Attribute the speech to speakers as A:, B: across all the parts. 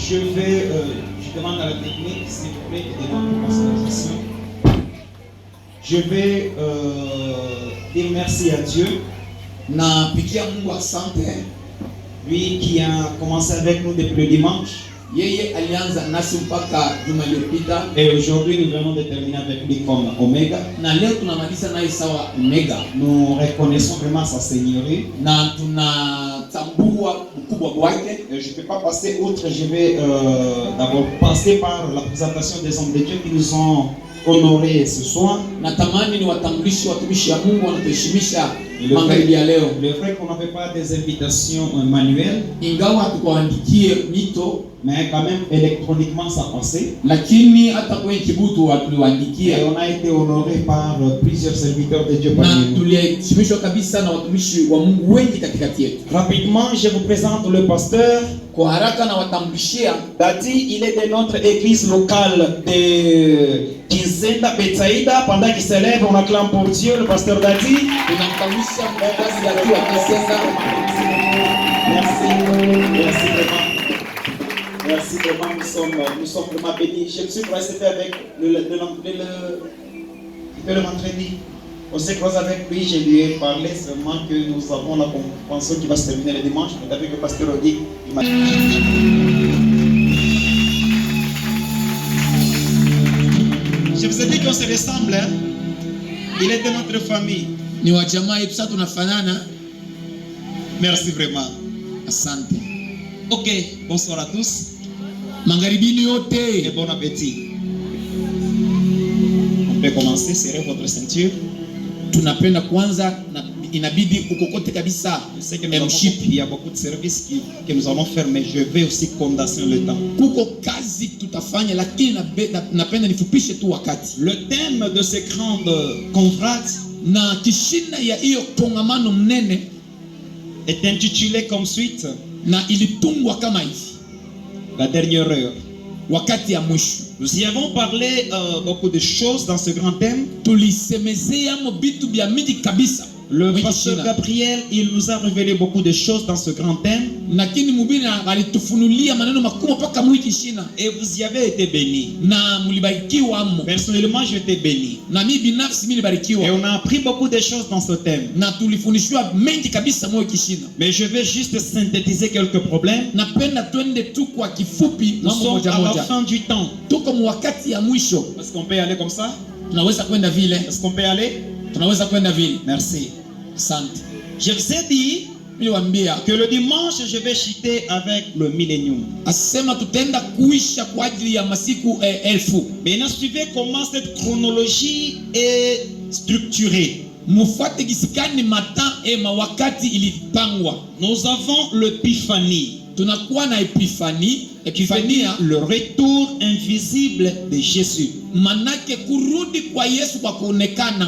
A: Je demande à la technique, s'il vous plaît, qui demande une concentration. Je vais dire merci à Dieu. Lui qui a commencé avec nous depuis le dimanche. Et aujourd'hui nous venons de terminer avec lui comme Omega. Nous reconnaissons vraiment sa seigneurie. Je ne peux pas passer outre, je vais d'abord passer par la présentation des hommes de Dieu qui nous ont honorés ce soir. Le vrai qu'on n'avait pas des invitations manuelles, mais quand même électroniquement ça passait. Et on a été honoré par plusieurs serviteurs de Dieu parmi nous. Rapidement, je vous présente le pasteur Dadi. Il est de notre église locale de Kinzenda Betsaïda. Pendant qu'il s'élève, on acclame pour Dieu le pasteur Dadi. Merci vraiment. Merci vraiment, nous sommes vraiment bénis. Je me suis présenté avec le vendredi. On s'est croisé avec lui, je lui ai parlé seulement que nous avons la convention qui va se terminer le dimanche. Vous avez que le pasteur a dit. Je vous ai dit qu'on se ressemble, hein? Il est de notre famille. Merci vraiment.
B: Asante.
A: Ok, bonsoir à tous. Et bon appétit. On peut commencer, serrez votre ceinture.
B: Tunapenda kwanza inabidi ukokote kabisa.
A: Je sais que il y a beaucoup de services que nous allons faire, mais je vais aussi condenser le temps.
B: Kuko kazi tutafanya lakini napenda nifupishe tu wakati.
A: Le thème de ces grandes confrades
B: na kishina ya hiyo kongamano mnene
A: est intitulé comme suite
B: na ilitungwa kama hivi:
A: la dernière heure.
B: Wakati ya mwisho.
A: Nous y avons parlé beaucoup de choses dans ce grand thème.
B: Tulisemezea mo bitu bya mingi kabisa.
A: Le pasteur Gabriel, il nous a révélé beaucoup de choses dans ce grand thème. Et vous y avez été bénis. Personnellement, j'ai été béni. Et on a appris beaucoup de choses dans ce thème. Mais je vais juste synthétiser quelques problèmes. Nous sommes à la fin du temps. Est-ce qu'on peut y aller comme ça? Est-ce qu'on peut y aller? Merci. Je vous ai dit que le dimanche je vais chuter avec le millénium. Maintenant suivez comment cette chronologie est structurée. Nous avons l'épiphanie. Épiphanie, le retour invisible de Jésus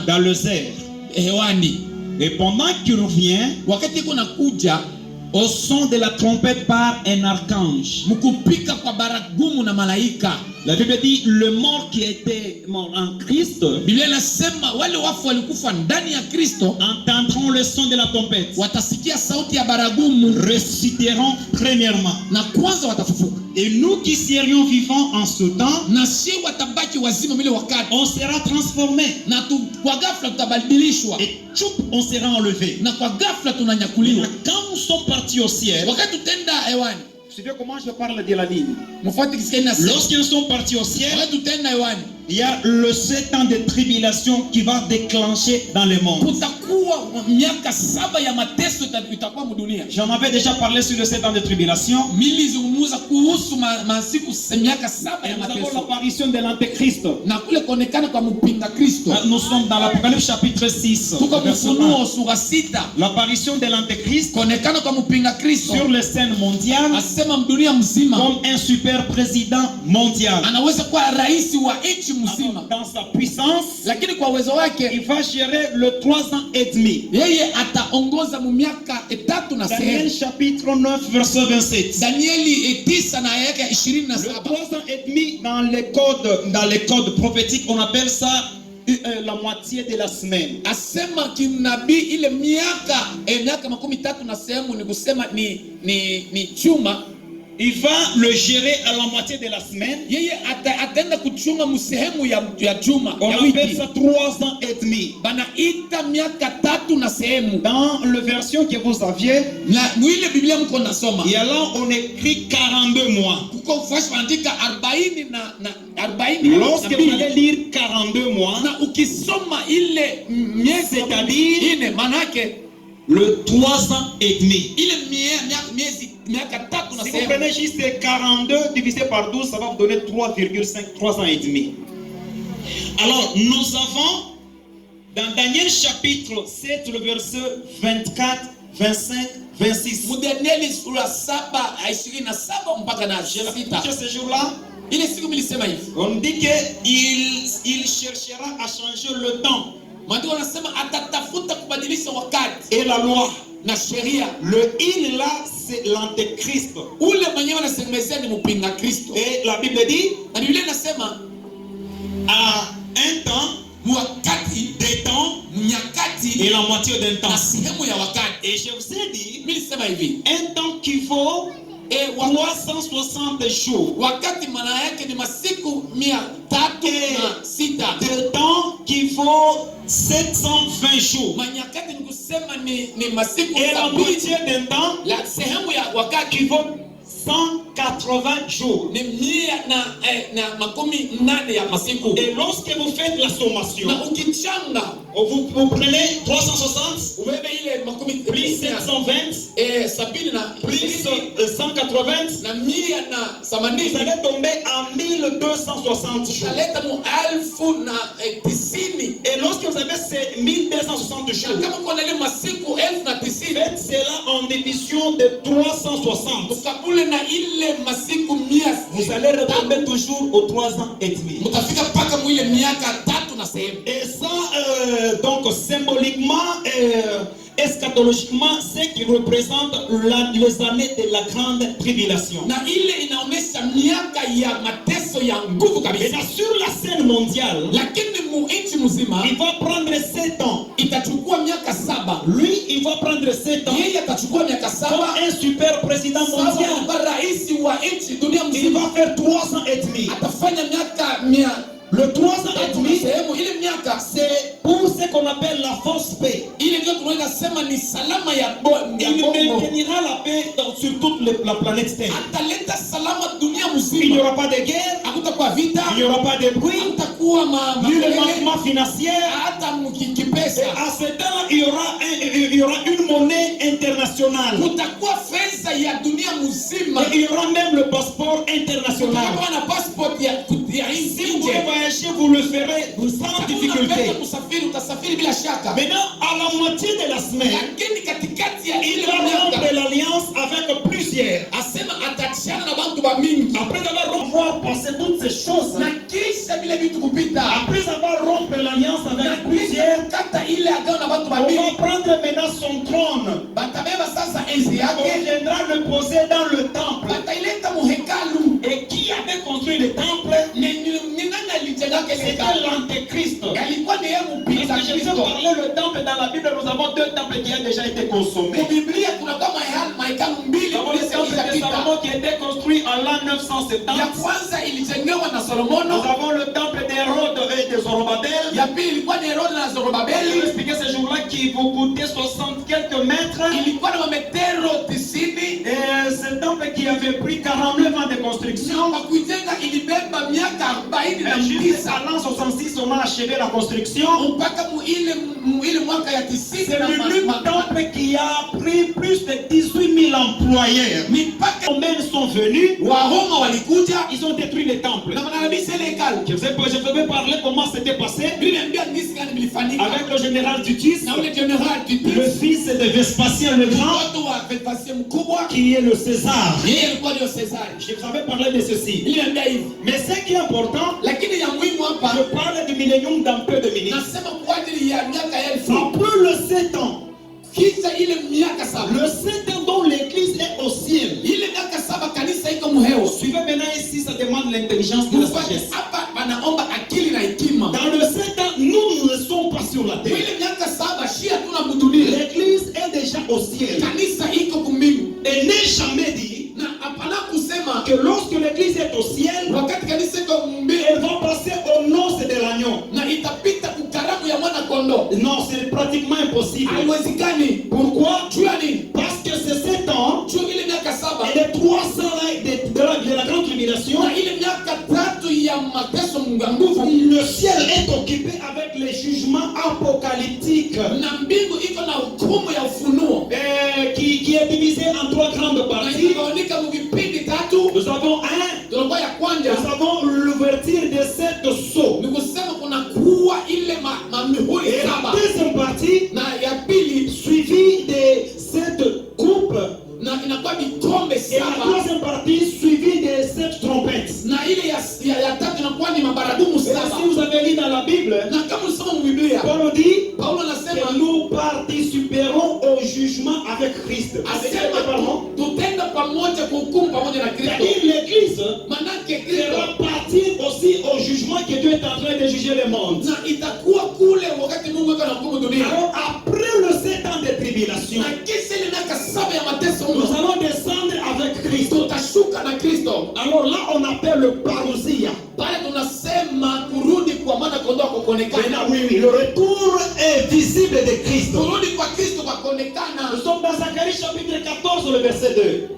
A: dans les airs. Et pendant qu'il revient, au son de la trompette par un archange, la Bible dit le mort qui était mort en Christ entendront le son de la trompette, ressusciteront premièrement. Et nous qui serions vivants en ce temps, on sera transformés. Et tchoup, on sera enlevé. Quand nous sommes partis au ciel, vous savez comment je parle de la ligne? Lorsqu'ils sont partis au ciel, il y a le 7 ans de tribulation qui va déclencher dans le monde. J'en avais déjà parlé sur le 7 ans de tribulation. Et nous avons l'apparition de l'Antéchrist. Nous sommes dans l'Apocalypse chapitre 6. L'apparition de l'Antéchrist sur le scène mondiale comme un super président mondial. Dans sa puissance, il va gérer le 3 ans et demi. Daniel chapitre 9 verset 27. Le 3 ans et demi dans les codes prophétiques, on appelle ça la moitié de la semaine.
C: il va le gérer à la moitié de la semaine.
B: Yeye ataenda kuchunga msehemu ya juma
C: On
B: ya
C: appelle
B: wiki.
C: ça 3 ans et demi.
B: Banaita miaka 3 na sehemu.
C: Dans la version que vous aviez,
B: Na mwile Biblia mko nasoma.
C: et là on écrit 42 mois.
B: Kuko fashi wanaandika 40 na 40.
C: Lorsque vous allez lire 42 mois,
B: na ukisoma ile miezi
C: c'est-à-dire
B: ine manake
C: le 3 ans et demi.
B: ile miezi miaka 3 na
C: Si vous
B: sehemu.
C: prenez juste 42 divisé par 12, ça va vous donner 3,5 ans et demi. Alors, nous avons dans Daniel chapitre 7, le verset 24, 25, 26.
B: Danieli sura 7:27 mpaka na 6.
C: Que ce jour-là,
B: Ile siku milisema hivi.
C: on dit qu'il cherchera à changer le temps
B: Maandiko yanasema atatafuta kubadilisha wakati
C: et la loi.
B: na sheria.
C: Le il là, c'est l'antéchrist.
B: Ule mwenyewe anasemezea ni mpinga Kristo.
C: Et la Bible dit,
B: Na Biblia inasema
C: à un temps,
B: wakati
C: des temps
B: nyakati
C: et la moitié d'un temps.
B: na sehemu ya wakati.
C: Et je vous ai dit,
B: Milisema hivi.
C: un temps qui vaut 360 jours.
B: Wakati maana yake ni masiku 306.
C: De temps qui vaut 720 jours.
B: Manyakati ni kusema ni masiku
C: Et la
B: 70.
C: moitié d'un temps
B: La sehemu ya wakati
C: qui vaut 180 jours.
B: ni 180 ya masiku.
C: Et lorsque vous faites la sommation,
B: Na ukichanga
C: vous prenez 360
B: ubebe ile makumi
C: plus 720
B: sabini na
C: plus 180,
B: na 180
C: vous allez tomber à 1260 jours.
B: utaleta mu 1090.
C: Et lorsque vous avez ces 1260 jours,
B: Kama uko na ile masiku 1090
C: faites cela en division de 360.
B: ukabule na ile masiku 100,
C: Vous allez retomber toujours aux 3 ans et demi.
B: mtafika mpaka mwile miaka 3 na sehemu.
C: Et ça, donc symboliquement, eschatologiquement, c'est qui représente les années de la grande tribulation.
B: Na ile inaonesha miaka ya mateso ya nguvu
C: Et
B: kabisa.
C: là, sur la scène mondiale,
B: Lakini mu nchi mzima
C: il va prendre 7 ans.
B: itachukua miaka 7.
C: Lui, il va prendre 7 ans.
B: Yeye atachukua miaka
C: Comme
B: 7
C: un super président mondial.
B: kama rais wa nchi dunia
C: Il
B: mzima.
C: va faire 3 ans et demi.
B: Atafanya miaka 100.
C: Le 3 ans et demi,
B: Sehemu ile miaka
C: c'est pour ce qu'on appelle la fausse paix.
B: ile ndio tunaweza sema ni salama ya
C: Il
B: bongo.
C: maintenira la paix sur toute la planète Terre.
B: Ataleta salama dunia
C: Il n'y
B: mzima.
C: aura pas de guerre,
B: Hakutakuwa vita,
C: il n'y aura pas de bruit,
B: hakutakuwa
C: ni le
B: makelele,
C: manquement financier.
B: hata
C: Et
B: mkipesa.
C: à ce temps-là, il y aura une monnaie internationale.
B: Kutakuwa fedha ya dunia mzima.
C: Et il y aura même le passeport international.
B: Kutakuwa na passport ya nchi
C: Si vous
B: nje.
C: voulez voyager, vous le ferez sans difficulté.
B: Unapenda kusafiri, utasafiri bila shaka.
C: Maintenant, à la moitié de la semaine,
B: Lakini katikati ya
C: il
B: ile
C: va
B: miaka
C: rompre l'alliance avec plusieurs.
B: asema atachana na bantu ba mingi.
C: Après avoir passé toutes ces choses,
B: Na kisha vile vitu kupita.
C: après avoir rompre l'alliance
B: Na
C: avec plusieurs,
B: kisha kata ile agano na bantu ba
C: on va
B: mingi.
C: prendre maintenant son trône.
B: Batabeba sasa enzi
C: On
B: yake.
C: viendra le poser dans le temple.
B: Bataileta muhekalu.
C: Et qui avait construit le temple?
B: Ni nani alijengaka ile
C: C'était
B: hekalu?
C: l'antéchrist.
B: Alikuwa ni yeye mpinga
C: Parce que je vous ai
B: Kristo.
C: parlé le temple dans la Bible, nous avons 2 temples qui ont déjà été consommés.
B: Kwa Biblia kuna kama mahekalu mbili
C: Nous avons le temple de
B: iliyopita.
C: Salomon qui a été construit en l'an
B: Ya
C: 970.
B: kwanza ilijengewa na
C: Nous
B: Solomono.
C: avons le temple d'Hérode et de Zorobabel.
B: Ya pili ilikuwa ni Herode na
C: Je vais
B: Zorobabeli.
C: expliquer ce jour-là qui vous coûtait 60 quelques mètres.
B: Ilikuwa na mametero 90.
C: Et ce temple qui avait pris 49 ans de construction.
B: Na kujenga ilibeba miaka 49.
C: Et juste à l'an 66, on a achevé la construction.
B: Mpaka ile mwaka ya 90
C: C'est
B: na
C: l'unique temple qui a pris plus de 18 000 employés.
B: mipaka
C: Les Romains sont venus,
B: Waroma walikuja
C: ils ont détruit les temples.
B: na wanarudisha ile hekalu.
C: Je vais parler comment c'était passé
B: Niliambia jinsi gani vilifanyika
C: avec le général Dutis,
B: na ule general
C: le
B: Titus,
C: fils de Vespasien le Grand,
B: mtoto wa Vespasien mkubwa,
C: qui est le César.
B: yeye alikuwa ndio Caesari.
C: Je vous avais parlé de ceci.
B: Niliambia hivi,
C: Mais ce qui est important,
B: lakini ya muhimu
C: je
B: hapa
C: parle du millénium dans peu de minutes.
B: nasema kwa ajili ya miaka 1000
C: Après le 7 ans,
B: kisha ile miaka 7,
C: le 7 ans dont l'église est au ciel.
B: ile miaka 7 kanisa iko muheo.
C: Suivez maintenant ici, ça demande l'intelligence et la sagesse.
B: Hapa wanaomba akili na hekima.
C: Dans le 7 ans, nous ne sommes pas sur la
B: Kwa
C: terre.
B: ile miaka 7 shia tuna budulia.
C: L'église est déjà au ciel.
B: Kanisa iko kumbingu.
C: Et n'est jamais dit
B: Na hapana kusema
C: lorsque l'église est au ciel,
A: wakati kanisa iko mbinguni,
C: elle va passer aux noces de l'agneau.
A: na itapita kukaramu ya mwana kondoo.
C: Non, c'est pratiquement impossible.
A: Haiwezekani.
C: Pourquoi?
A: Juu ya nini?
C: Parce que c'est 7 ans
A: Juu ile miaka 7
C: et les 300 là de la grande tribulation,
A: na ile miaka 3 ya mateso ya nguvu,
C: le ciel est occupé avec les jugements apocalyptiques
A: na mbingu iko na hukumu ya ufunuo
C: qui est divisé en 3 grandes
A: na
C: parties.
A: igawanyika mu vipindi 3.
C: Nous avons
A: Tunakuwa ya kwanza,
C: nous avons l'ouverture de 7 sceaux.
A: ni kusema kuna kuwa ile mihuri
C: Et la
A: 7,
C: deuxième partie,
A: na ya pili
C: suivie de 7 coupes.
A: na inakuwa vikombe
C: Et la
A: 7,
C: troisième partie, suivie de 7 trompettes.
A: na ile ya 3 inakuwa ni mabaragumu
C: Et si
A: 7.
C: vous avez lu dans la Bible,
A: Na kama unasoma mu Biblia,
C: Paul dit
A: Paulo anasema
C: que nous participerons au jugement avec Christ.
A: asema tutenda pamoja kuhukumu pamoja na Kristo.
C: C'est-à-dire l'église
A: Manake Kristo
C: va partir aussi au jugement que Dieu est en train de juger le monde.
A: na itakuwa kule wakati Mungu yuko anahukumu dunia.
C: Alors après le 7 ans de tribulation,
A: Na kisha ile miaka 7 ya mateso
C: nous
A: mno,
C: allons descendre avec Christ.
A: tutashuka na Kristo.
C: Alors là, on appelle le parousia.
A: Pale tunasema kurudi kwa mwana kondoo kuonekana.
C: Maintenant, oui, le retour est visible de Christ.
A: Kurudi kwa Kristo kuonekana.
C: Nous sommes dans Zacharie chapitre 14, le verset 2.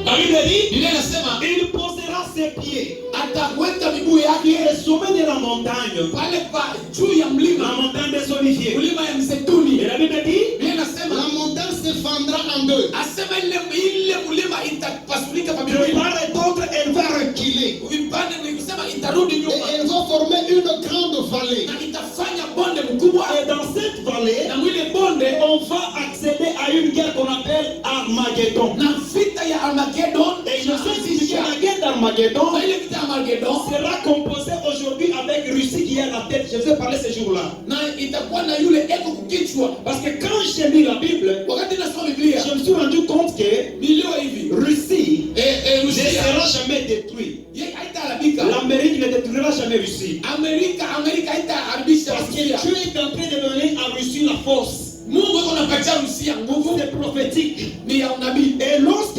C: La Bible dit,
A: Biblia inasema
C: il posera ses pieds
A: ataweka miguu yake
C: au sommet de la montagne,
A: pale pa juu ya
C: la
A: mlima,
C: montagne des oliviers.
A: mlima ya mzeituni.
C: Et la Bible dit,
A: Biblia inasema
B: La montagne se fendra en deux.
A: asema ile mlima itapasulika kwa
C: de
A: miguu.
C: part et d'autre, elle va reculer.
A: Vipande ni kusema itarudi
B: Et
A: nyuma
B: elle va former une grande vallée.
A: na itafanya bonde mkubwa,
C: Et dans cette vallée,
A: na mwile bonde
C: on va accéder à une guerre qu'on appelle Armageddon.
A: na vita ya Armageddon.
C: Et je sais si c'est la guerre d'Armageddon
A: Na ile vita ya Armageddon
C: sera composée aujourd'hui avec Russie qui est à la tête. Je vous ai parlé ce jour-là.
A: na itakuwa na yule eko kukichwa.
C: Parce que quand j'ai lu la Bible,
A: Wakati nasoma Biblia
C: je me suis rendu compte que
A: niliwa hivi
C: Russie ne
A: Rusia
C: sera jamais détruite.
A: yeye haitaharibika.
C: L'Amérique ne détruira jamais Russie.
A: Amerika haitaharibisha
C: Parce que
A: Rusia.
C: Dieu est en train de donner à Russie la force.
A: Mungu yuko anapatia Rusia nguvu,
C: C'est prophétique.
A: ni ya unabii.
C: Et lorsque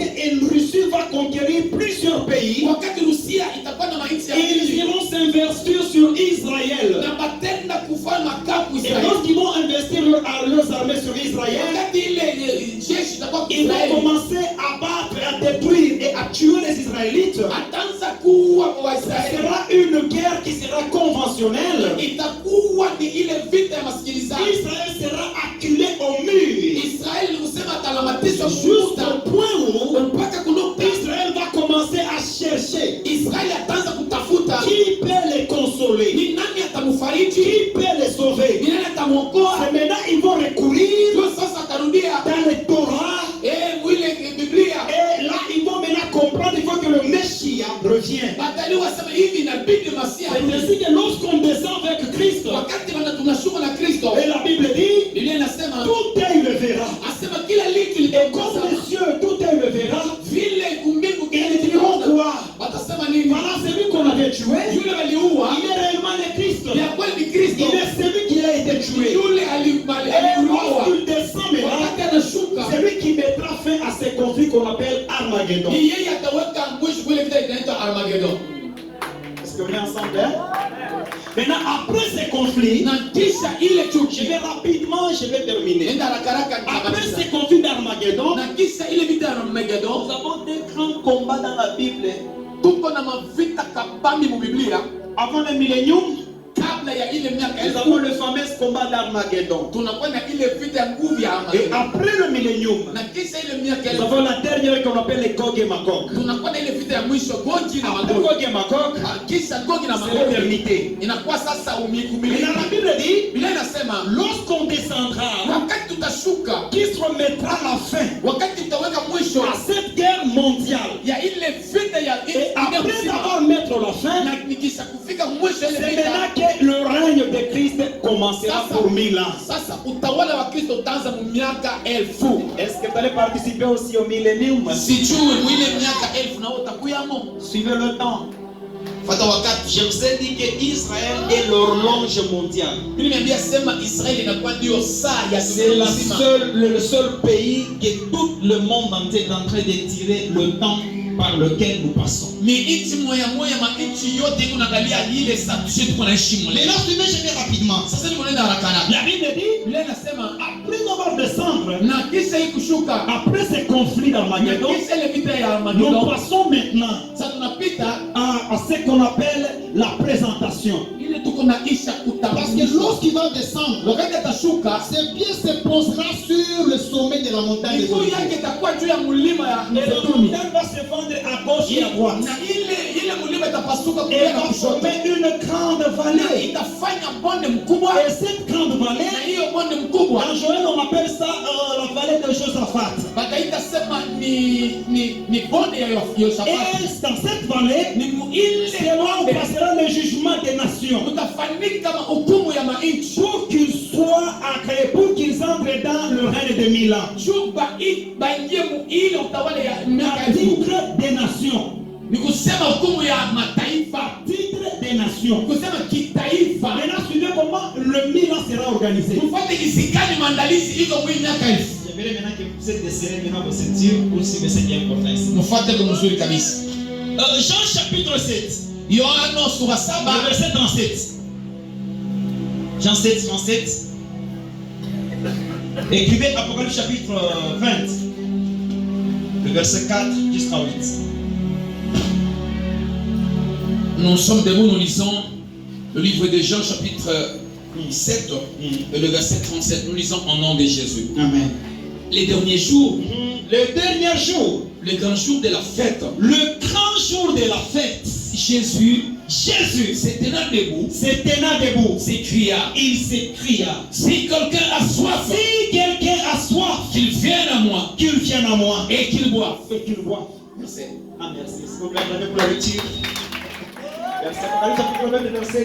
C: Russie va conquérir plusieurs pays,
A: Wakati Rusia itakuwa na mainchi ya
C: ils
A: pili
C: iront s'investir sur Israël.
A: na batenda kufanya makapu
C: Et
A: Israeli.
C: lorsqu'ils vont investir leurs armées sur Israël,
A: Wakati ile jeshi itakuwa
C: ils vont
A: Israeli,
C: commencer à battre, à détruire et à tuer les Israélites.
A: ataanza kuua
C: Ce
A: Waisraeli.
C: sera une guerre qui sera conventionnelle.
A: Itakuwa ni ile vita ya masikilizano.
C: Israël sera acculé au mur.
A: Israeli ni kusema atalamatishwa
C: Jusqu'au
A: kuuta
C: point où
A: mpaka kunuka.
C: Israël va commencer à chercher
A: Israeli ataanza kutafuta
C: qui peut les consoler,
A: ni nani atamfariji,
C: qui peut les sauver.
A: ni nani atamwokoa.
C: Et maintenant, ils vont recourir
A: Ndio sasa atarudia
C: dans le Torah.
A: mwile Biblia.
C: Et là, ils vont maintenant comprendre qu'il faut que le Messie revient.
A: Batali wasema hivi inabidi Masia
C: C'est ainsi que lorsqu'on descend avec Christ,
A: wakati tunashuka na Kristo.
C: et la Bible dit,
A: Biblia inasema
C: tout œil le verra.
A: asema kila litu
C: Et comme
A: litakosa
C: les cieux, tout œil le verra.
A: vile kumbingu
C: Ils diront quoi?
A: watasema nini?
C: Voilà celui qu'on avait tué.
A: Yule waliua
C: Il est réellement le Christ.
A: ya kweli ni Kristo.
C: Il est celui qui a été tué.
A: Yule
C: Et
A: aliuawa.
C: lorsqu'il descend maintenant,
A: Wakati anashuka
C: c'est lui qui mettra fin à ces conflits qu'on appelle Armageddon.
A: ni yeye ataweka mwisho kule vita inaitwa Armageddon.
C: Est-ce qu'on est ensemble, hein? Maintenant, après ces conflits,
A: Na kisha ile
C: je
A: chuki
C: vais rapidement, je vais terminer.
A: nenda haraka haraka
C: Après
A: nitamaliza.
C: ces conflits d'Armageddon,
A: Na kisha ile vita ya Armageddon
C: nous avons des grands combats dans la Bible.
A: tuko na mavita kabambi mu Biblia.
C: Avant le millénium,
A: Kabla ya ile miaka
C: nous avons
A: elfu
C: le fameux combat d'Armageddon.
A: tunakuwa na ile vita ya nguvu ya
C: Et
A: Armageddon.
C: après le millénium,
A: Na kisha ile miaka
C: nous
A: elfu
C: avons la dernière qu'on appelle les Gog et Magog.
A: tunakuwa na ile vita ya mwisho Gogi na
C: Après
A: Magogi.
C: Gog et Magog,
A: Kisha Gogi na
C: c'est
A: Magogi
C: l'éternité.
A: inakuwa sasa
C: Maintenant,
A: umiliki.
C: la Bible dit,
A: Biblia inasema
C: lorsqu'on descendra,
A: wakati tutashuka,
C: Christ remettra la fin
A: wakati tutaweka mwisho
C: à cette guerre mondiale.
A: ya ile vita ya
C: Et après avoir mettre la fin,
A: na nikisha kufika mwisho ile
C: c'est
A: vita,
C: maintenant que le règne de Christ commencera pour 1000 ans.
A: sasa utawala wa Kristo utaanza mu miaka elfu.
C: Est-ce que vous allez participer aussi au millénium?
A: Sijui mwile miaka elfu na wewe utakuyamo.
C: Suivez le temps.
A: Fata wakati.
C: Je vous ai dit que Israël est l'horloge mondiale.
A: Mimi niambia sema Israeli inakuwa ndio saa ya
C: C'est
A: dunia nzima.
C: le seul pays que tout le monde entier est en train de tirer le temps par lequel nous passons.
B: Mais
C: Maintenant, suivez, je vais rapidement. La Bible dit, après avoir descendre, après ces conflits d'Armageddon, nous passons maintenant à ce qu'on appelle la présentation.
A: Parce que lorsqu'il va descendre, ses pieds se posera sur le sommet de la montagne.
C: Et la montagne va se fendre à gauche et à droite. Et va former une grande vallée. Et cette grande vallée, dans Joël on appelle ça la vallée de Josaphat. Et dans cette vallée, c'est là où passera le jugement des nations. Pour qu'ils soient agréés, pour qu'ils entrent dans le règne de 1000 ans. À titre des nations. Par titre des nations. Maintenant, suivez comment le 1000 ans sera organisé. J'aimerais maintenant que vous êtes desserrés maintenant vos ceintures pour suivre ce qui est important ici. Jean chapitre 7. Le verset 37. Jean 7, 37. Écrivez Apocalypse chapitre 20. Le verset 4 jusqu'à 8.
B: Nous sommes debout, nous lisons le livre de Jean chapitre 7 et le verset 37. Nous lisons au nom de Jésus.
C: Amen.
B: Les derniers jours,
C: le dernier jour,
B: le grand jour de la fête,
C: le grand jour de la fête,
B: Jésus se tenant debout, s'écria,
C: il s'écria,
B: si quelqu'un a soif, qu'il vienne à moi, et qu'il boive. Merci.
C: Ah, merci. S'il vous plaît, pour la lecture. Verset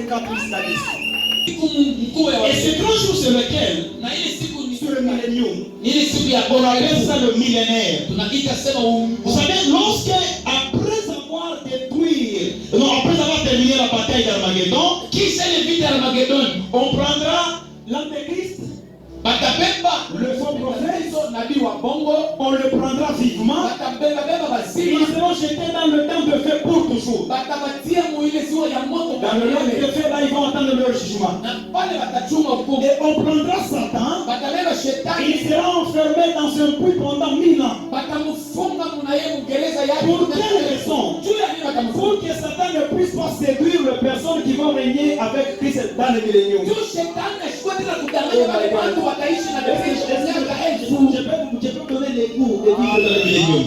C: 4 jusqu'à 10. Et ce grand jour sur lequel, sur le millénium, on appelle ça le millénaire. Vous savez, lorsque, après avoir terminé la bataille d'Armageddon, on prendra l'antéchrist, le faux prophète, on le prendra vivement. Ils seront jetés dans le temps de feu pour toujours. Dans le lac de feu, là, ils vont attendre leur jugement. Et on prendra Satan. Il sera enfermé dans un puits pendant 1000 ans. Pour quelle raison? Pour que Satan ne puisse pas séduire les personnes qui vont régner avec Christ dans le millénium. Je peux donner les cours de vie dans le millénium.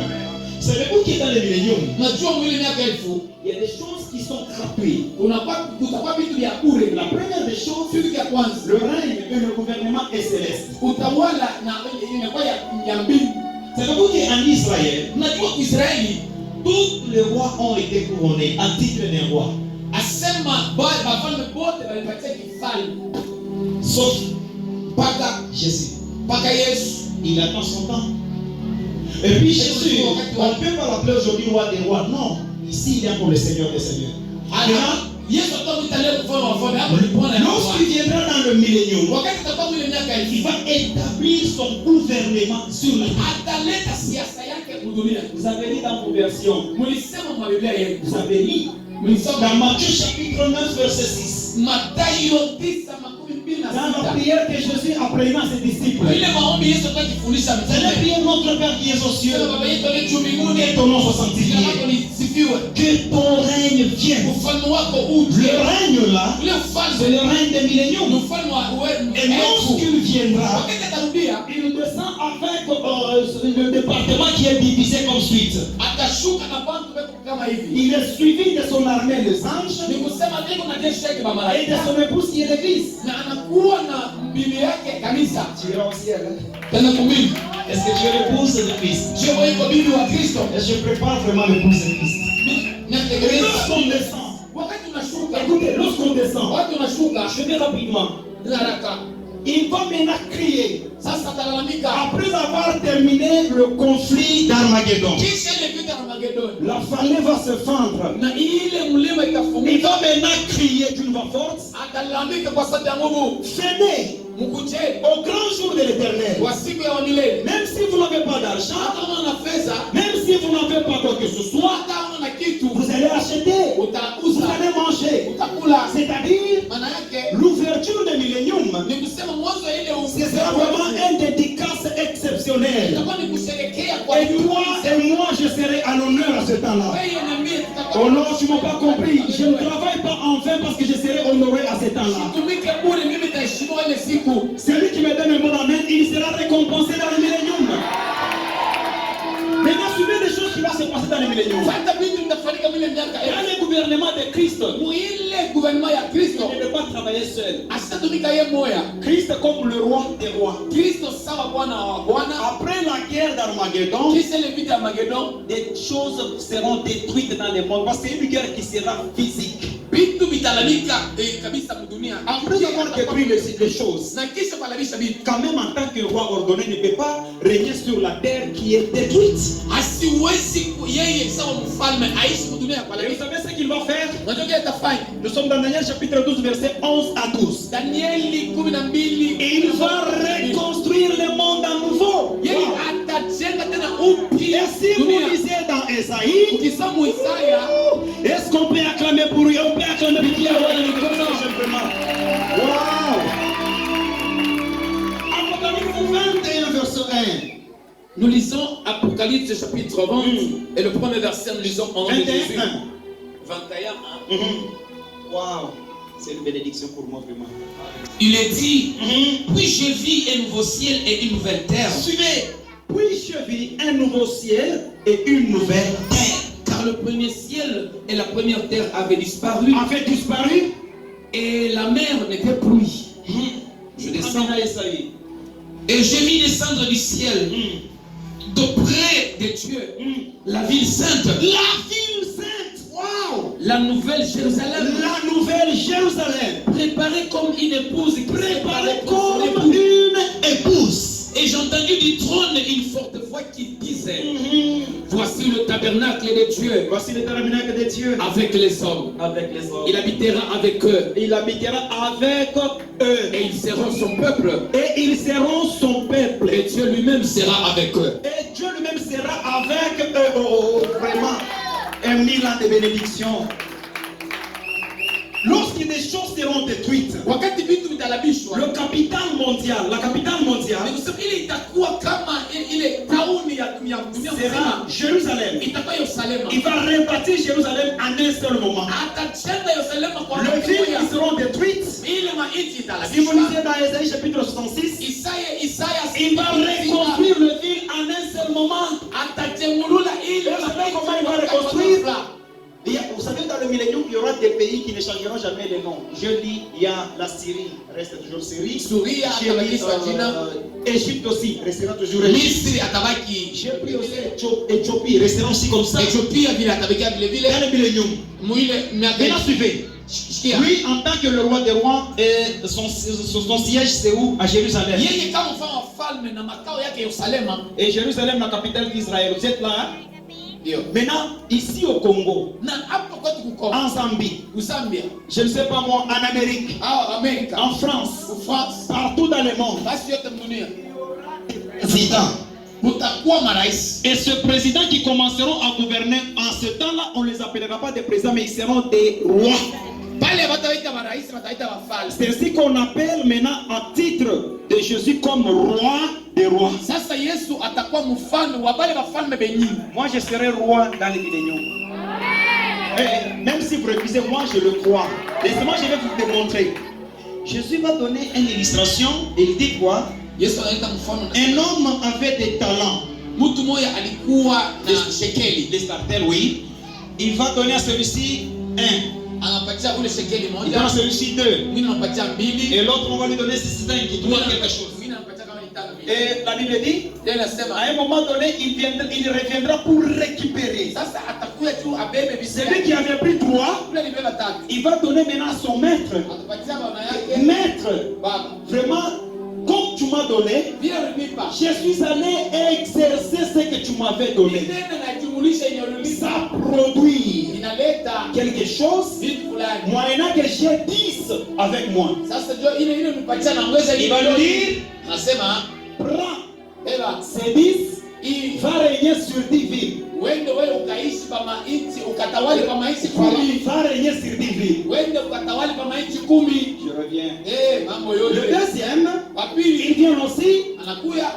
C: Savez-vous qui est dans le millénium? Il y a des choses qui sont gratuites. La première des choses, le règne et le gouvernement est céleste. Savez-vous qu'en Israël, tous les rois ont été couronnés en titre de roi. Sauf Jésus. Il attend son temps. Et puis Jésus, on ne peut pas l'appeler aujourd'hui roi des rois. Non, ici il est pour le Seigneur des Seigneurs. Lorsqu'il viendra dans le millénium, il va établir son gouvernement sur la terre. Vous avez lu dans vos versions. Vous avez lu dans Matthieu chapitre 9 verset 6. Dans la prière que Jésus apprenait à ses disciples. Seigneur, priez notre Père qui est aux cieux, et ton nom soit sanctifié. Que ton règne vienne. Le règne là, c'est le règne des milléniums. Et lorsqu'il viendra, il descend avec le département qui est divisé comme suite. Il est suivi de son armée, les anges, et de son épouse qui est l'église. Tu iras au ciel. Est-ce que tu es l'épouse de Christ? Et je prépare vraiment l'épouse de Christ. Et lorsqu'on descend, écoutez, lorsqu'on descend, je vais rapidement. Il va maintenant crier. Après avoir terminé le conflit d'Armageddon, la vallée va se fendre. Il va maintenant crier d'une voix forte. Venez au grand jour de l'Éternel. Même si vous n'avez pas d'argent, même si vous n'avez pas quoi que ce soit, soit vous allez acheter, vous allez manger. C'est-à-dire, l'ouverture de millénium, ce sera vraiment une dédicace exceptionnelle. Et moi, je serai à l'honneur à ce temps-là. Oh non, tu ne m'as pas compris. Je ne travaille pas en vain parce que je serai honoré à ce temps-là. Celui qui me donne un bon amen, il sera récompensé dans le millénium. Maintenant, suivez des choses qui vont se passer dans le millénium. Dans le gouvernement de Christ, il ne peut pas travailler seul. Christ comme le roi des rois. Après la guerre d'Armageddon, des choses seront détruites dans le monde. Parce que c'est une guerre qui sera physique. Après avoir détruit les choses, quand même en tant que roi ordonné, ne peut pas régner sur la terre qui est détruite. Et vous savez ce qu'il va faire? Nous sommes dans Daniel chapitre 12, verset 11 à 12. Et il va reconstruire le monde à nouveau. Et si vous lisez dans Esaïe, est-ce qu'on peut acclamer pour lui? On peut acclamer pour lui. Wow! Apocalypse 21, verset 1.
B: Nous lisons Apocalypse chapitre 20 et le premier verset, nous lisons en nom de Jésus. 21.
C: Wow! C'est une bénédiction pour moi, vraiment.
B: Il est dit, puis je vis un nouveau ciel et une nouvelle terre.
C: Suivez. Puis je vis un nouveau ciel et une nouvelle terre.
B: Car le premier ciel et la première terre avaient disparu. Et la mer n'était plus. Je descends. Et je vis descendre du ciel, d'auprès de Dieu, la ville sainte.
C: La ville sainte. Wow.
B: La nouvelle Jérusalem.
C: La nouvelle Jérusalem.
B: Préparée comme une épouse.
C: Préparée comme une épouse.
B: Et j'ai entendu du trône une forte voix qui disait, voici le tabernacle de Dieu.
C: Voici le tabernacle de Dieu.
B: Avec les hommes.
C: Avec les hommes.
B: Il habitera avec eux.
C: Il habitera avec eux.
B: Et ils seront son peuple.
C: Et ils seront son peuple.
B: Et Dieu lui-même sera avec eux.
C: Et Dieu lui-même sera avec eux. Oh, vraiment. 1000 ans de bénédiction. Lorsque des choses seront détruites, le capital mondial, la capitale mondiale sera Jérusalem. Il va rebâtir Jérusalem en un seul moment. Les villes qui seront détruites, si vous lisez dans Esaïe chapitre 66, il va reconstruire les villes en un seul moment. Et vous savez comment il va reconstruire? Vous savez, dans le millénium, il y aura des pays qui ne changeront jamais les noms. Je dis, il y a la Syrie, reste toujours Syrie. Égypte aussi, restera toujours Égypte. J'ai pris aussi Éthiopie, restera aussi comme ça. Dans le millénium. Maintenant, suivez. Lui, en tant que le roi des rois, son siège, c'est où? À Jérusalem. Et Jérusalem, la capitale d'Israël. Vous êtes là, hein? Maintenant, ici au Congo, en Zambie, je ne sais pas moi, en Amérique, en France, partout dans le monde, président. Et ce président qui commenceront à gouverner en ce temps-là, on ne les appellera pas des présidents, mais ils seront des rois. C'est ainsi qu'on appelle maintenant un titre de Jésus comme roi des rois. Moi je serai roi dans les milléniums. Même si vous refusez, moi je le crois. Laissez-moi, je vais vous démontrer. Jésus va donner une illustration. Il dit quoi? Un homme avait des talents. Des starters, oui. Il va donner à celui-ci un. Il donne à celui-ci 2. Et l'autre, on va lui donner 5. Il doit quelque chose. Et la Bible dit, à un moment donné, il reviendra pour récupérer. Celui qui avait pris 3, il va donner maintenant à son maître. Maître, vraiment, comme tu m'as donné, je suis allé exercer ce que tu m'avais donné. Ça produit quelque chose, moyennant que j'ai 10 avec moi. Il va lui dire, prends ces 10, il va régner sur 10 villes. va régner sur 10 villes. Je reviens. Le deuxième, il vient aussi.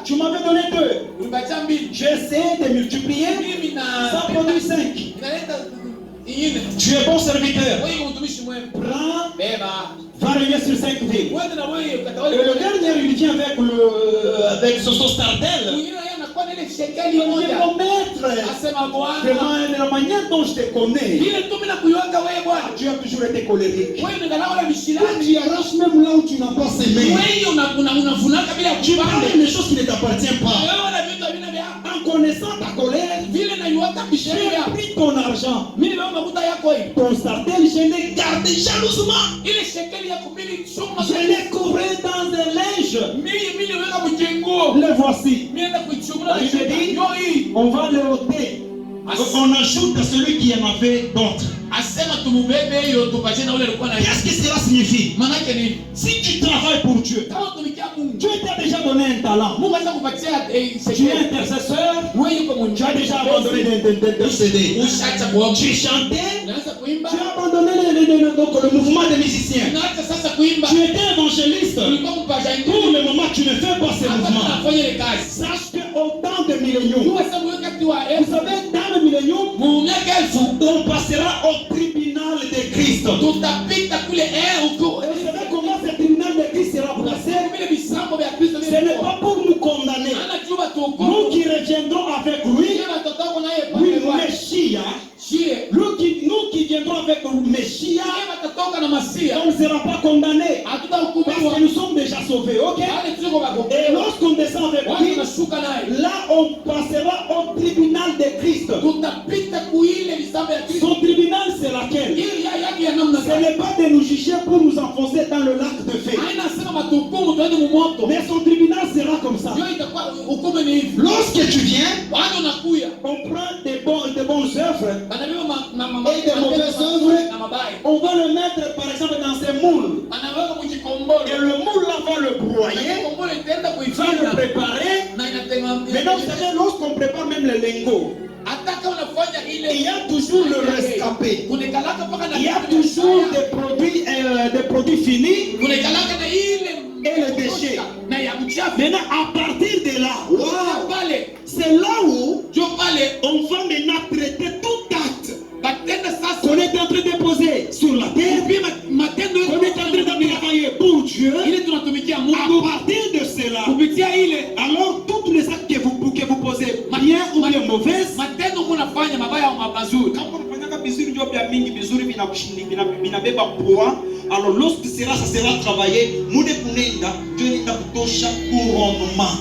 C: Tu m'avais donné 2. J'essaie de multiplier. Ça produit 5. Tu es bon serviteur. Prends, va régner sur 5 villes. Et le dernier, il vient avec ce stardel. Mon maître, de la manière dont je te connais, tu as toujours été colérique. Tu arraches même là où tu n'as pas semé. Tu parles des choses qui ne t'appartiennent pas. En connaissant ta colère, j'ai pris ton argent. Ton stardel, je l'ai gardé jalousement. Je l'ai couvert dans un linge. Le voici. Je dis, on va le ôter. On ajoute à celui qui en avait d'autres. Qu'est-ce que cela signifie? Si tu travailles pour Dieu, Dieu t'a déjà donné un talent. Tu es intercesseur, tu as déjà abandonné d'intercéder. Tu chantais, tu as abandonné le mouvement des musiciens. Tu étais évangéliste. Pour le moment, tu ne fais pas ces mouvements. Sache qu'au temps de millénium, vous savez, dans le millénium, on passera au tribunal de Christ. Vous savez comment ce tribunal de Christ sera placé? Ce n'est pas pour nous condamner. Nous qui reviendrons avec lui, nous qui viendrons avec le Messia, on ne sera pas condamnés. Parce que nous sommes déjà sauvés, ok? Et lorsqu'on descend avec lui, là on passera au tribunal de Christ. Son tribunal c'est laquelle? Ce n'est pas de nous juger pour nous enfoncer dans le lac de feu. Mais son tribunal sera comme ça. Lorsque tu viens, on prend des bonnes œuvres et des mauvaises œuvres. On va le mettre par exemple dans un moule. Et le moule là va le broyer, va le préparer. Maintenant vous savez, lorsqu'on prépare même le lingot, il y a toujours le rescapé. Il y a toujours des produits finis et les déchets. Maintenant, à partir de là, c'est là où on va maintenant traiter tout acte qu'on est en train de poser sur la terre, qu'on est en train de travailler pour Dieu. À partir de cela, alors toutes les actes que vous posez, bien ou bien mauvaises, alors lorsque ça sera travaillé, Dieu n'est pas chaque couronnement.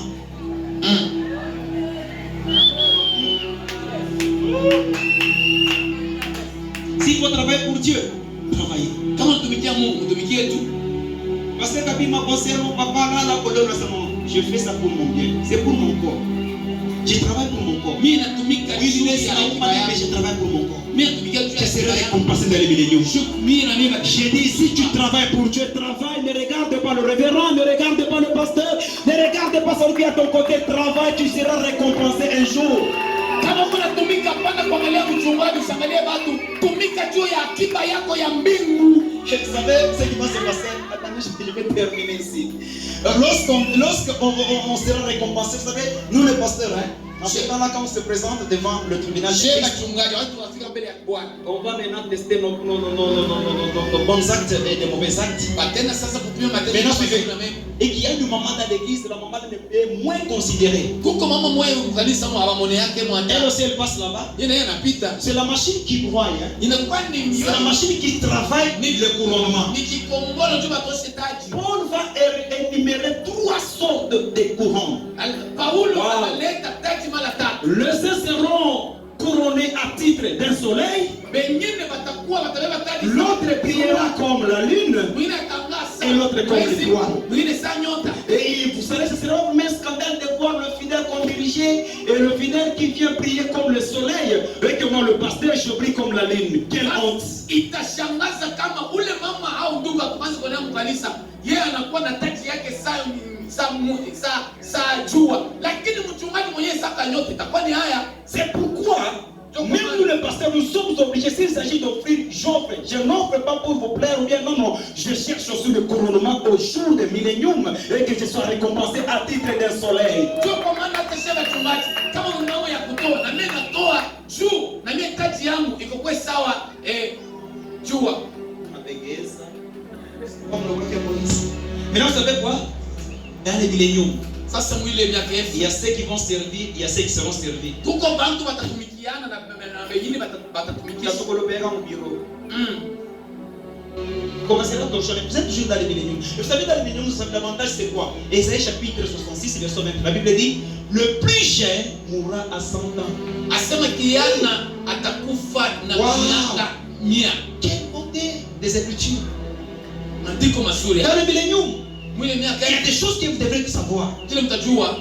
C: S'il faut travailler pour Dieu, travaillez. Parce que je fais ça pour mon bien, c'est pour mon corps. Je travaille pour mon corps. Oui, je travaille pour mon corps. Je serai récompensé dans les milléniums. J'ai dit, si tu travailles pour Dieu, travaille, ne regarde pas le révérend, ne regarde pas le pasteur, ne regarde pas celui qui est à ton côté, travaille, tu seras récompensé un jour. Vous savez ce qui va se passer? Attendez, je vais terminer ici. Lorsqu'on sera récompensé, vous savez, nous les pasteurs, en ce temps-là, quand on se présente devant le tribunal, on va maintenant tester nos bons actes et des mauvais actes. Maintenant, suivez. Et qu'il y a une maman dans l'église, la maman est moins considérée. Elle aussi, elle passe là-bas. C'est la machine qui broie. C'est la machine qui travaille le couronnement. Paul va énumérer 3 sortes de couronnes. Les uns seront couronnés à titre d'un soleil. L'autre brillera comme la lune. Et l'autre comme l'étoile. Et vous savez, ce sera un scandale de voir le fidèle comme dirigé et le fidèle qui vient briller comme le soleil. Et que moi, le pasteur, je brille comme la lune. Quelle honte! C'est pourquoi Même nous les pasteurs, nous sommes obligés, s'il s'agit d'offrir, j'offre. Je n'offre pas pour vous plaire ou bien non. Je cherche aussi le couronnement au jour de millénium et que je sois récompensé à titre d'un soleil.
B: Maintenant, vous savez quoi? Dans les milléniums,
A: Sasa mwile miaka elfu
B: il y a ceux qui vont servir, il y a ceux qui seront servis.
A: kuko bantu batatumikiana na wengine batatumikia.
B: Commencez à torcher. Vous êtes toujours dans les milléniums. Vous savez, dans les milléniums, l'avantage c'est quoi? Ésaïe chapitre 66, verset 20. La Bible dit, le plus jeune mourra à 100 ans.
A: Asema kiana atakufa na miaka 100.
B: Quelle beauté des Écritures.
A: Maandiko mazuri.
B: Dans les milléniums,
A: Mwile miaka
B: il y a des choses que vous devrez savoir.
A: kile mtajua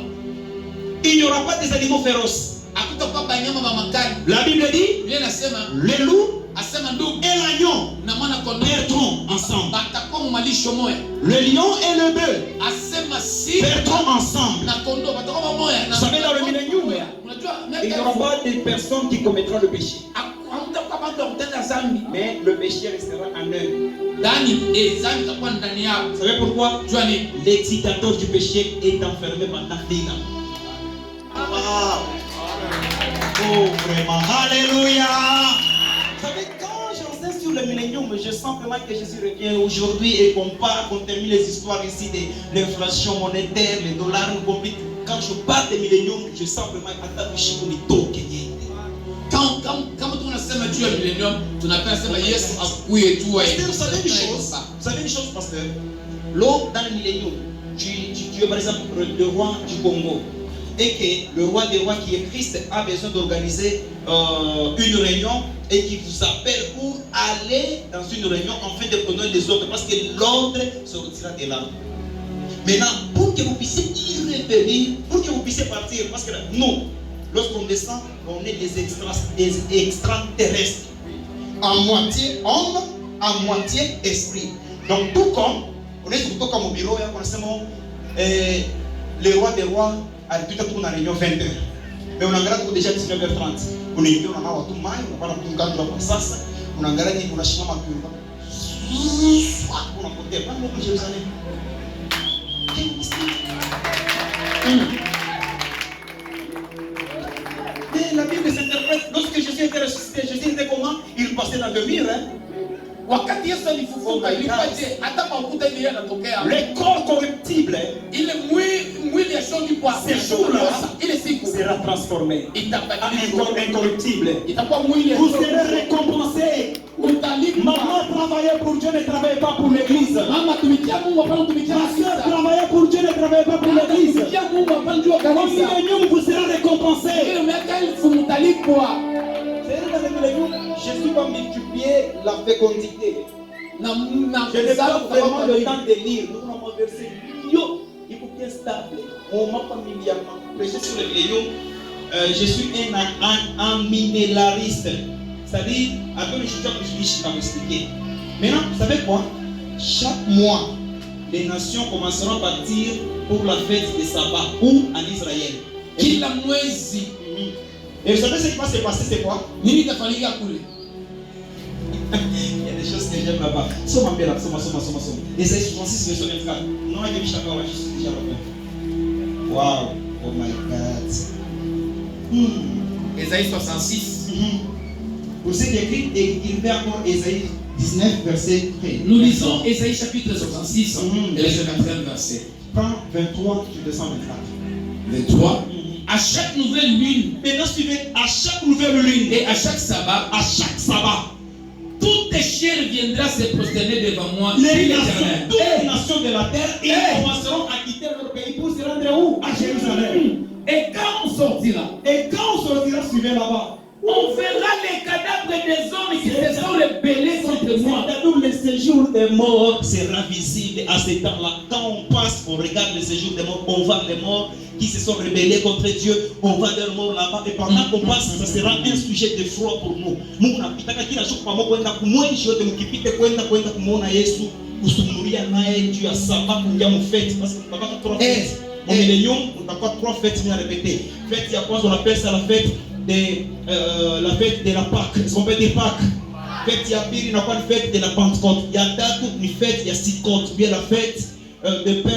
B: Il n'y aura pas des animaux féroces.
A: hakutakuwa banyama ba makali.
B: La Bible dit,
A: Biblia inasema
B: le loup
A: asema ndugu
B: et l'agneau
A: na mwana kondoo
B: perdront ensemble.
A: batakuwa mu malisho moya.
B: Le lion et le bœuf
A: Asema si
B: perdront ensemble.
A: na kondoo batakuwa pamoja.
C: Vous savez, dans le millénium,
A: Unajua
C: il n'y aura pas de personnes qui commettront le péché.
A: hamtakuwa bantu wa kutenda dhambi.
C: Mais le péché restera en eux.
A: Ndani dhambi itakuwa ndani yao.
B: Vous savez pourquoi?
A: Jua nini?
B: L'excitateur du péché est enfermé pendant 10 ans. Wow. Oh, vraiment. Alléluia.
C: Vous savez, quand j'enseigne sur le millénium, je sens vraiment que Jésus revient aujourd'hui et qu'on termine les histoires ici de l'inflation monétaire, les dollars, quand je parle de millénium, je sens vraiment
A: Kama tunasema juu ya millennium, tunapenda sema Yesu akuye tu wa
B: Vous savez une chose, pasteur. L'eau dans le millénium, tu es par exemple le roi du Congo, et que le roi des rois qui est Christ a besoin d'organiser une réunion et qui vous appelle pour aller dans une réunion afin de prendre les ordres, parce que l'ordre sortira de là. Maintenant, pour que vous puissiez y revenir, pour que vous puissiez partir, parce que nous, lorsqu'on descend, on est des extraterrestres, à moitié homme, à moitié esprit. Donc tout comme, on est surtout comme au bureau, le roi des rois a tout à tout une réunion 20h. Mais on a gardé déjà 19h30. On est on a tout mal, on a tout gardé pour ça. On a gardé on a changé ma pure. On a côté pas le Jérusalem.
C: Mais la Bible s'interprète. Lorsque Jésus était ressuscité, Jésus était comment? Il passait dans le mur.
A: Wakati Yesu alifufuka ilikuwaje? Hata mafuta ile yanatokea.
C: Le corps corruptible,
A: Ile mwili ya shoni kwa
C: ce jour-là,
A: ile siku
C: sera transformé en un
A: itabadilishwa.
C: corps incorruptible.
A: Itakuwa mwili
C: Vous serez récompensés.
A: utalipwa.
C: Maman travaillait pour Dieu, ne travaillait pas pour l'église.
A: Mama tumikia Mungu hapana tumikia
C: Ma soeur
A: kanisa.
C: travaillait pour Dieu, ne travaillait pas pour l'église.
A: Tumikia Mungu hapana jua
C: Au
A: kanisa.
C: millénium, vous serez récompensés.
A: Ile miaka elfu mtalipwa.
C: C'est dans le millénium, Jésus va multiplier la fécondité.
A: Na
C: Je n'ai pas vraiment le temps de lire. Nous avons versé yo, il faut bien stable. On m'a pas milliardement.
B: Prêcher sur le millénium, je suis un minéraliste. C'est-à-dire, après le chrétien, je vais m'expliquer. Maintenant, vous savez quoi? Chaque mois, les nations commenceront à partir pour la fête de Sabbat ou en Israël.
A: kila mwezi.
B: Et vous savez ce qui va se passer, c'est quoi?
A: Nini itafanyika kule?
B: Il y a des choses que j'aime là-bas. Soma. Esaïe 66, verset 24. Non, je suis déjà là-bas. Wow. Oh my God.
A: Esaïe 66.
B: Pour ceux qui écrivent, écrivez encore Esaïe 19, verset 13.
A: Nous lisons Esaïe chapitre 66 et le 4e verset.
B: Quand 23, tu descends 24.
A: 23. À chaque nouvelle lune
B: Maintenant, suivez, à chaque nouvelle lune
A: et à chaque sabbat, toute chair viendra se prosterner devant moi.
C: Les
A: dit
C: nations,
A: l'Éternel.
C: toutes les nations de la terre, ils commenceront à quitter leur pays pour se rendre où? À Jérusalem.
A: Et quand on sortira,
C: Et quand on sortira, suivez là-bas.
A: on verra les cadavres des hommes qui se sont rebellés contre moi.
C: C'est-à-dire le séjour des morts.
B: sera visible à ce temps-là. Quand on passe, on regarde le séjour des morts, on voit les morts qui se sont rebellés contre Dieu, on voit leurs morts là-bas. Et pendant qu'on passe, ça sera un sujet de froid pour nous. Mungu napitaka kila siku pamoja kwenda kumwenji yote mkipite kwenda kumuona Yesu, kusumulia naye juu ya sababu ya mfeti, parce que tutakuwa 3 fêtes. Au millénium, on a 3 fêtes bien répétées. Fête ya kwanza on appelle ça la fête
C: la fête de la Pâque. Est-ce qu'on peut dire Pâque? Fête ya pili na kwa fête de la Pentecôte. Ya tatu ni fête ya Sikot, bien la fête de pain,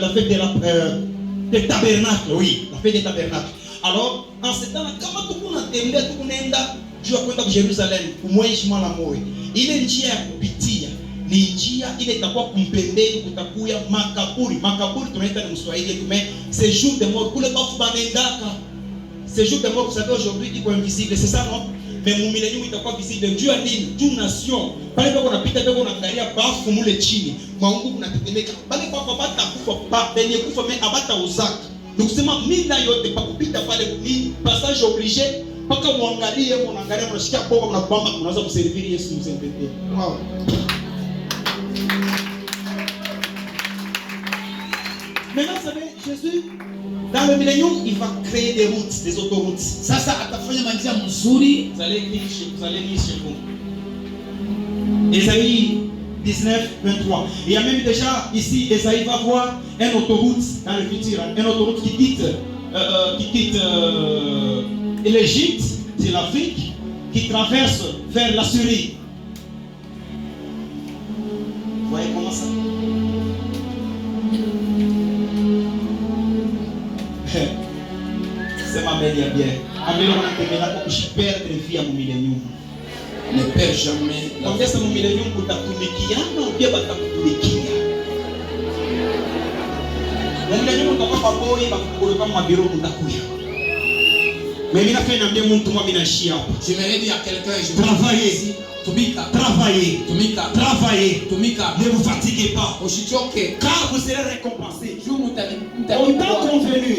C: la fête de la des tabernacles, oui, la fête des tabernacles. Alors, en ce temps, kama tukunatembea tukunaenda juu ya kwenda Jerusalem kumheshima la moyo, ile njia ya kupitia ni njia ile itakuwa kumpembeni, kutakuya makaburi. Makaburi tunaita ni Mswahili tume séjour de mort, kule bafu banendaka séjour de mort. Vous savez aujourd'hui iko invisible, c'est ça non? Mais mu millennium itakuwa visible. Juu ya nini? Juu nation pale pako napita pako naangalia bafu mule chini, maungu kunatetemeka pale kwa bata kufa pa benye kufa mais abata uzaka. Donc sema mina yote pa kupita pale ni passage obligé, paka muangalie muangalia mnashikia boga mnabamba mnaanza kuservir Yesu msempete. Wow. Maintenant, vous savez, Jésus, dans le millénium, il va créer des routes, des autoroutes.
A: Ça atafanya manjia mzuri.
C: Vous allez lire chez vous. Ésaïe 19, 23. Il y a même déjà ici, Ésaïe va voir une autoroute dans le futur, une autoroute qui quitte l'Égypte, c'est l'Afrique, qui traverse vers la Syrie. Vous voyez comment ça? C'est ma belle bien. Amen. On peut perdre vie à mon millénium.
A: Ne perds jamais.
C: On dit ça mon millénium pour t'attuniquer, non bien pas t'attuniquer. Mon millénium on va pas boyer, on va pas ma bureau pour t'accourir. Mais il a fait un bien mon tout moi bien chier.
A: J'aimerais dire à quelqu'un, je
C: travailler. Travaillez, Tomika, ne vous fatiguez pas, car vous serez récompensé. Au temps convenu,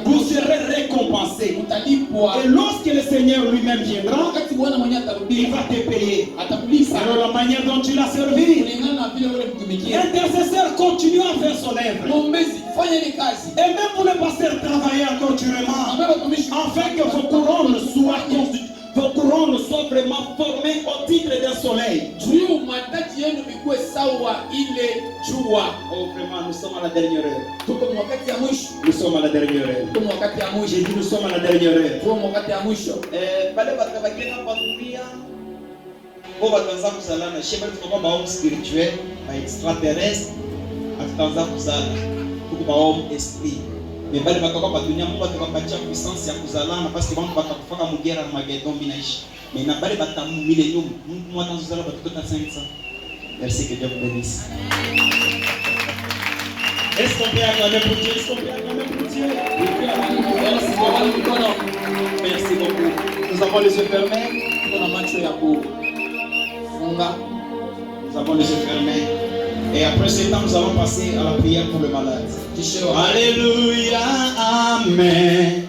C: vous serez récompensé. Et lorsque le Seigneur lui-même viendra, il va te payer. Alors la manière dont tu l'as servi, l'intercesseur continue à faire son œuvre. Et même pour le pasteur travailler encore durement, afin que vos couronnes soient constituées. Vos couronnes soient vraiment formées au titre d'un soleil. Oh vraiment, nous sommes à la dernière heure. Nous sommes à la dernière heure. J'ai dit nous sommes à la dernière heure. Spirituel, extraterrestre, esprit. Mais bali bakaka batunia Mungu atabapatia puissance ya kuzalana parce que bantu batakufaka mugera na magedon binaishi. Mais na bali batamu millennium, Mungu mwa tanzala batuko ta 500. Merci, que Dieu vous bénisse. Est-ce qu'on peut acclamer pour Dieu? Est-ce qu'on peut acclamer pour Dieu? Merci beaucoup. Nous avons les yeux fermés. Nous avons les yeux fermés. Et après ce temps, nous allons passer à la prière pour le malade. Alléluia, Amen.